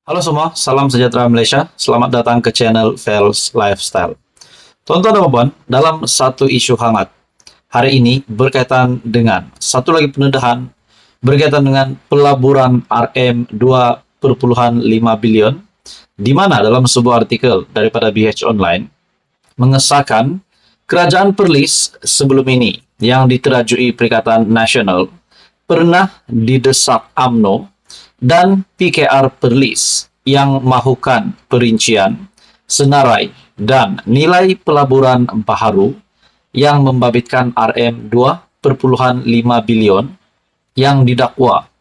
Halo semua, salam sejahtera Malaysia. Selamat datang ke channel Vels Lifestyle. Tuan-tuan dan puan, dalam satu isu hangat hari ini berkaitan dengan satu lagi pendedahan berkaitan dengan pelaburan RM2,5 bilion, di mana dalam sebuah artikel daripada BH Online mengesahkan kerajaan Perlis sebelum ini yang diterajui Perikatan Nasional pernah didesak UMNO dan PKR Perlis yang mahukan perincian, senarai, dan nilai pelaburan baharu yang membabitkan RM2,5 bilion yang didakwa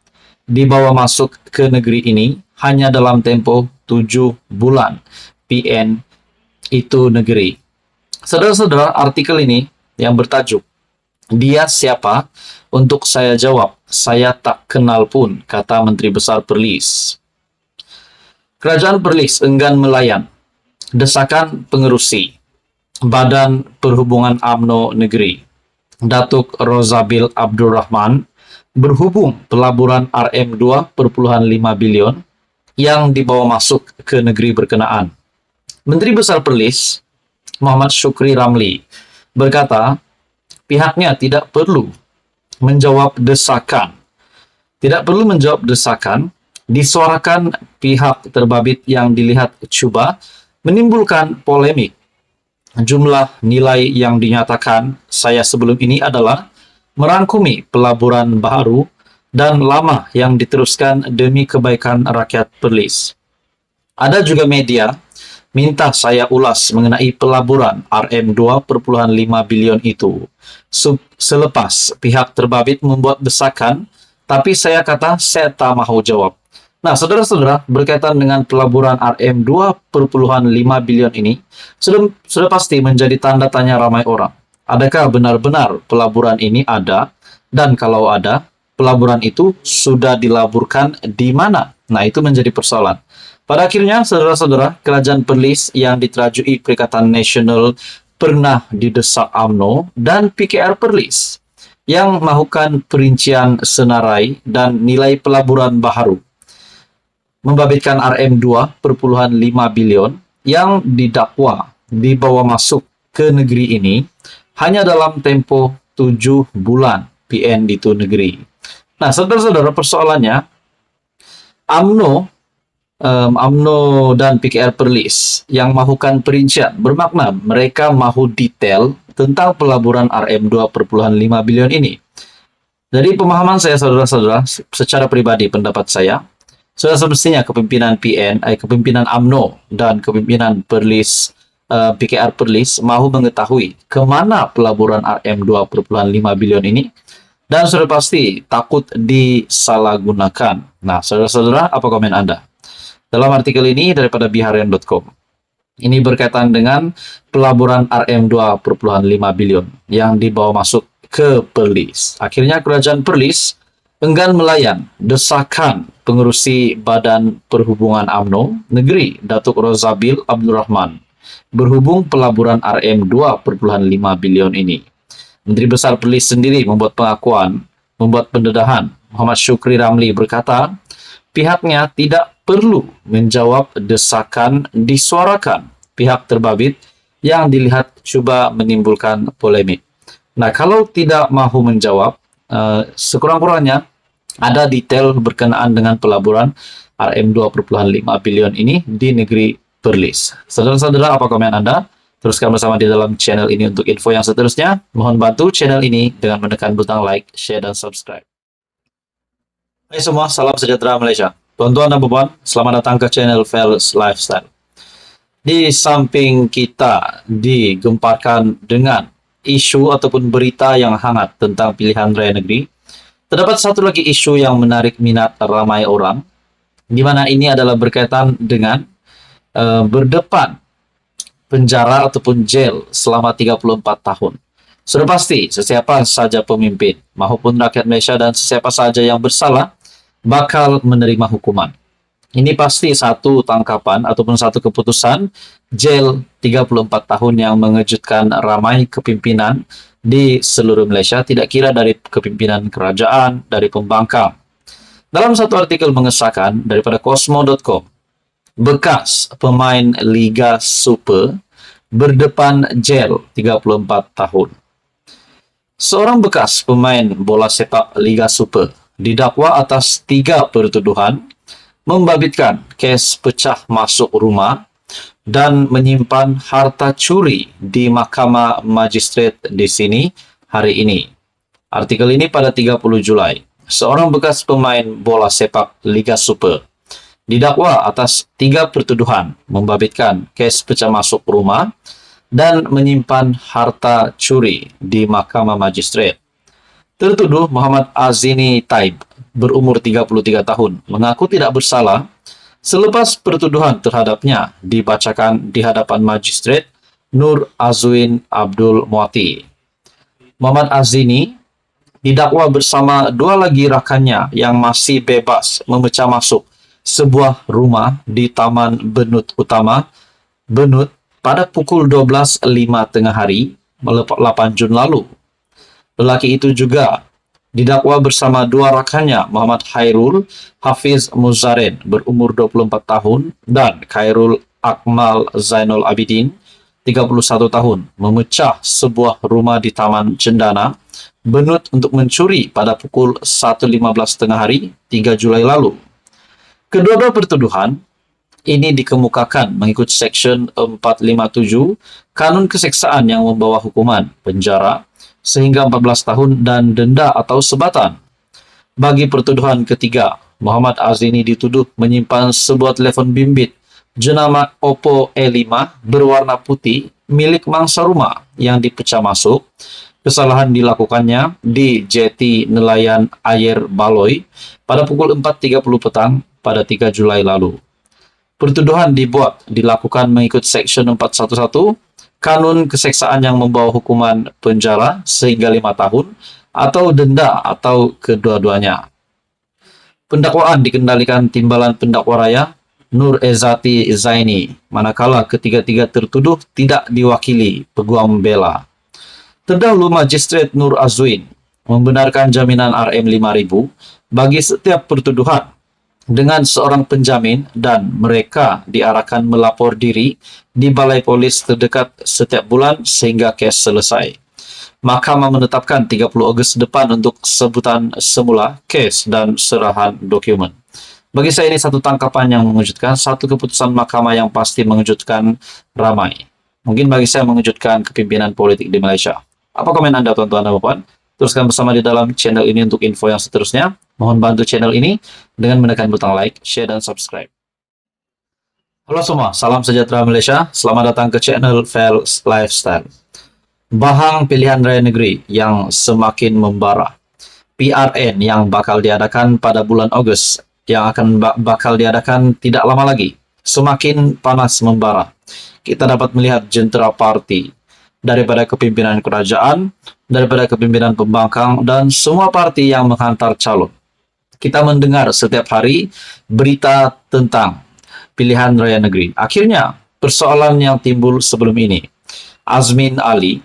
dibawa masuk ke negeri ini hanya dalam tempoh 7 bulan PN itu negeri. Saudara-saudara, artikel ini yang bertajuk "Dia siapa? Untuk saya jawab, saya tak kenal pun," kata Menteri Besar Perlis. Kerajaan Perlis enggan melayan desakan pengerusi Badan Perhubungan UMNO Negeri, Datuk Rozabil Abdul Rahman, berhubung pelaburan RM2,5 bilion yang dibawa masuk ke negeri berkenaan. Menteri Besar Perlis, Muhammad Shukri Ramli, berkata pihaknya tidak perlu menjawab desakan. Tidak perlu menjawab desakan disuarakan pihak terbabit yang dilihat cuba menimbulkan polemik. Jumlah nilai yang dinyatakan saya sebelum ini adalah merangkumi pelaburan baru dan lama yang diteruskan demi kebaikan rakyat Perlis. Ada juga media minta saya ulas mengenai pelaburan RM2,5 bilion itu selepas pihak terbabit membuat desakan, tapi saya kata saya tak mahu jawab. Nah, saudara-saudara, berkaitan dengan pelaburan RM2,5 bilion ini sudah pasti menjadi tanda tanya ramai orang. Adakah benar-benar pelaburan ini ada? Dan kalau ada, pelaburan itu sudah dilaburkan di mana? Nah, itu menjadi persoalan. Pada akhirnya, saudara-saudara, kerajaan Perlis yang diterajui Perikatan Nasional pernah didesak UMNO dan PKR Perlis yang mahukan perincian senarai dan nilai pelaburan baharu membabitkan RM2,5 bilion yang didakwa dibawa masuk ke negeri ini hanya dalam tempoh 7 bulan PN itu negeri. Nah, saudara-saudara, persoalannya UMNO dan PKR Perlis yang mahukan perincian bermakna mereka mahu detail tentang pelaburan RM2,5 bilion ini. Jadi pemahaman saya, saudara-saudara, secara pribadi pendapat saya, sudah semestinya kepimpinan kepimpinan UMNO dan kepimpinan Perlis, PKR Perlis mahu mengetahui kemana pelaburan RM2,5 bilion ini, dan sudah pasti takut disalahgunakan. Nah, saudara-saudara, apa komen Anda? Dalam artikel ini daripada biharian.com, ini berkaitan dengan pelaburan RM2,5 bilion yang dibawa masuk ke Perlis. Akhirnya kerajaan Perlis enggan melayan desakan pengerusi Badan Perhubungan UMNO Negeri, Datuk Rozabil Abdul Rahman, berhubung pelaburan RM2,5 bilion ini. Menteri Besar Perlis sendiri membuat pendedahan. Muhammad Shukri Ramli berkata, pihaknya tidak perlu menjawab desakan disuarakan pihak terbabit yang dilihat cuba menimbulkan polemik. Nah, kalau tidak mahu menjawab, sekurang-kurangnya ada detail berkenaan dengan pelaburan RM2,5 bilion ini di negeri Perlis. Saudara-saudara, apa komen Anda? Teruskan bersama di dalam channel ini untuk info yang seterusnya. Mohon bantu channel ini dengan menekan butang like, share, dan subscribe. Hai semua, salam sejahtera Malaysia. Tuan-tuan dan puan, selamat datang ke channel Vels Lifestyle. Di samping kita digemparkan dengan isu ataupun berita yang hangat tentang pilihan raya negeri, terdapat satu lagi isu yang menarik minat ramai orang, di mana ini adalah berkaitan dengan berdepan penjara ataupun jail selama 34 tahun. Sudah pasti sesiapa saja pemimpin maupun rakyat Malaysia dan sesiapa saja yang bersalah bakal menerima hukuman. Ini pasti satu tangkapan ataupun satu keputusan jail 34 tahun yang mengejutkan ramai kepimpinan di seluruh Malaysia, tidak kira dari kepimpinan kerajaan, dari pembangkang. Dalam satu artikel mengesahkan daripada Cosmo.com, bekas pemain Liga Super berdepan jel 34 tahun. Seorang bekas pemain bola sepak Liga Super didakwa atas 3 pertuduhan membabitkan kes pecah masuk rumah dan menyimpan harta curi di Mahkamah Magistrate di sini hari ini. Artikel ini pada 30 Julai. Seorang bekas pemain bola sepak Liga Super didakwa atas 3 pertuduhan membabitkan kes pecah masuk rumah dan menyimpan harta curi di Mahkamah Magistrate. Tertuduh Muhammad Azini Taib, berumur 33 tahun, mengaku tidak bersalah selepas pertuduhan terhadapnya dibacakan di hadapan Magistrate Nur Azwin Abdul Muati. Muhammad Azini didakwa bersama 2 lagi rakannya yang masih bebas memecah masuk sebuah rumah di Taman Benut Utama, Benut, pada pukul 12.05 tengah hari, 8 Jun lalu. Lelaki itu juga didakwa bersama 2 rakannya, Muhammad Hairul Hafiz Muzaren, berumur 24 tahun, dan Khairul Akmal Zainul Abidin, 31 tahun, memecah sebuah rumah di Taman Cendana, Benut untuk mencuri pada pukul 1.15 tengah hari, 3 Julai lalu. Kedua-dua pertuduhan ini dikemukakan mengikut Seksyen 457 Kanun Keseksaan yang membawa hukuman penjara sehingga 14 tahun dan denda atau sebatan. Bagi pertuduhan ketiga, Muhammad Azini dituduh menyimpan sebuah telepon bimbit jenama Oppo E5 berwarna putih milik mangsa rumah yang dipecah masuk. Kesalahan dilakukannya di Jeti Nelayan Ayer Baloi pada pukul 4.30 petang pada 3 Julai lalu. Pertuduhan dilakukan mengikut Seksyen 411 Kanun Keseksaan yang membawa hukuman penjara sehingga 5 tahun atau denda atau kedua-duanya. Pendakwaan dikendalikan Timbalan Pendakwa Raya Nur Ezati Zaini, manakala ketiga-tiga tertuduh tidak diwakili peguam bela. Terdahulu Magistrate Nur Azwin membenarkan jaminan RM5.000 bagi setiap pertuduhan dengan seorang penjamin dan mereka diarahkan melapor diri di balai polis terdekat setiap bulan sehingga kes selesai. Mahkamah menetapkan 30 Ogos depan untuk sebutan semula kes dan serahan dokumen. Bagi saya ini satu tangkapan yang mengejutkan, satu keputusan mahkamah yang pasti mengejutkan ramai. Mungkin bagi saya mengejutkan kepimpinan politik di Malaysia. Apa komen Anda tuan-tuan dan puan? Teruskan bersama di dalam channel ini untuk info yang seterusnya. Mohon bantu channel ini dengan menekan butang like, share, dan subscribe. Halo semua, salam sejahtera Malaysia. Selamat datang ke channel Fel Lifestyle. Bahang pilihan raya negeri yang semakin membara. PRN yang bakal diadakan pada bulan Ogos, yang akan bakal diadakan tidak lama lagi, semakin panas membara. Kita dapat melihat jentera parti daripada kepimpinan kerajaan, daripada kepimpinan pembangkang, dan semua parti yang menghantar calon. Kita mendengar setiap hari berita tentang pilihan raya negeri. Akhirnya, persoalan yang timbul sebelum ini, Azmin Ali,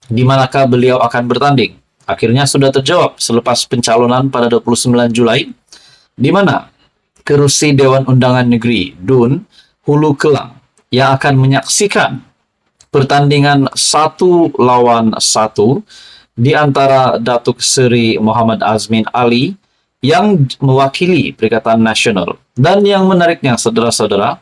di manakah beliau akan bertanding? Akhirnya sudah terjawab selepas pencalonan pada 29 Julai, di mana kerusi Dewan Undangan Negeri DUN Hulu Kelang yang akan menyaksikan pertandingan 1 lawan 1 di antara Datuk Seri Muhammad Azmin Ali yang mewakili Perikatan Nasional. Dan yang menariknya, saudara-saudara,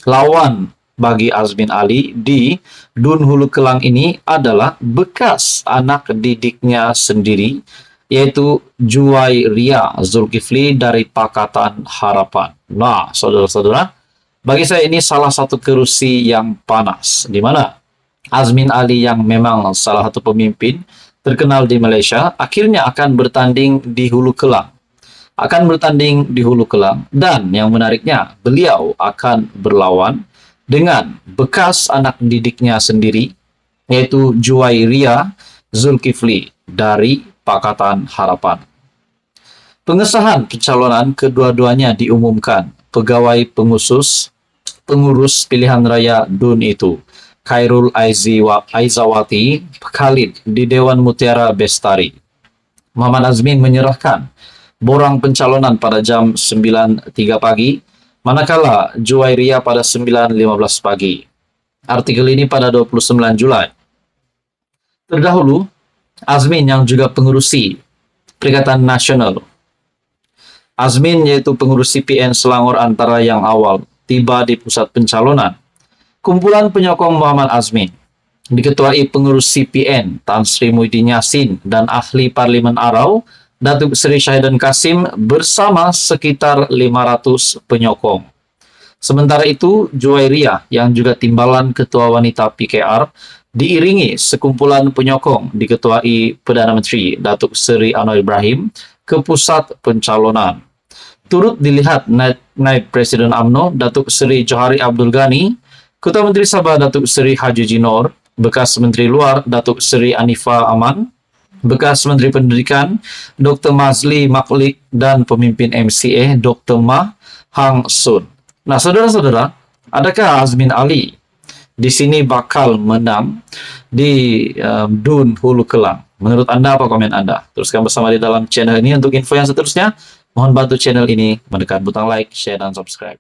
lawan bagi Azmin Ali di DUN Hulu Kelang ini adalah bekas anak didiknya sendiri, yaitu Juwairia Zulkifli dari Pakatan Harapan. Nah, saudara-saudara, bagi saya ini salah satu kerusi yang panas, di mana Azmin Ali yang memang salah satu pemimpin terkenal di Malaysia, akhirnya akan bertanding di Hulu Kelang. Dan yang menariknya, beliau akan berlawan dengan bekas anak didiknya sendiri, yaitu Juwairia Zulkifli dari Pakatan Harapan. Pengesahan pencalonan kedua-duanya diumumkan pegawai pengurus pilihan raya DUN itu, Khairul Aizawati Khalid, di Dewan Mutiara Bestari. Muhammad Azmin menyerahkan borang pencalonan pada jam 9.03 pagi, manakala Juwairia pada 9.15 pagi. Artikel ini pada 29 Julai. Terdahulu, Azmin yang juga pengurusi Perikatan Nasional. Azmin yaitu pengurusi PN Selangor antara yang awal tiba di pusat pencalonan. Kumpulan penyokong Muhammad Azmin diketuai pengurus CPN Tan Sri Muhyiddin Yassin dan ahli Parlimen Arau Datuk Seri Syahidan Kasim bersama sekitar 500 penyokong. Sementara itu, Juwairia yang juga timbalan Ketua Wanita PKR diiringi sekumpulan penyokong diketuai Perdana Menteri Datuk Seri Anwar Ibrahim ke pusat pencalonan. Turut dilihat Naib Presiden UMNO Datuk Seri Johari Abdul Ghani, Ketua Menteri Sabah Datuk Seri Haji Jinor, bekas Menteri Luar Datuk Seri Anifah Aman, bekas Menteri Pendidikan Dr. Mazli Maklik dan pemimpin MCA Dr. Mah Hang Sun. Nah, saudara-saudara, adakah Azmin Ali di sini bakal menang di DUN Hulu Kelang? Menurut Anda, apa komen Anda? Teruskan bersama di dalam channel ini. Untuk info yang seterusnya, mohon bantu channel ini menekan butang like, share, dan subscribe.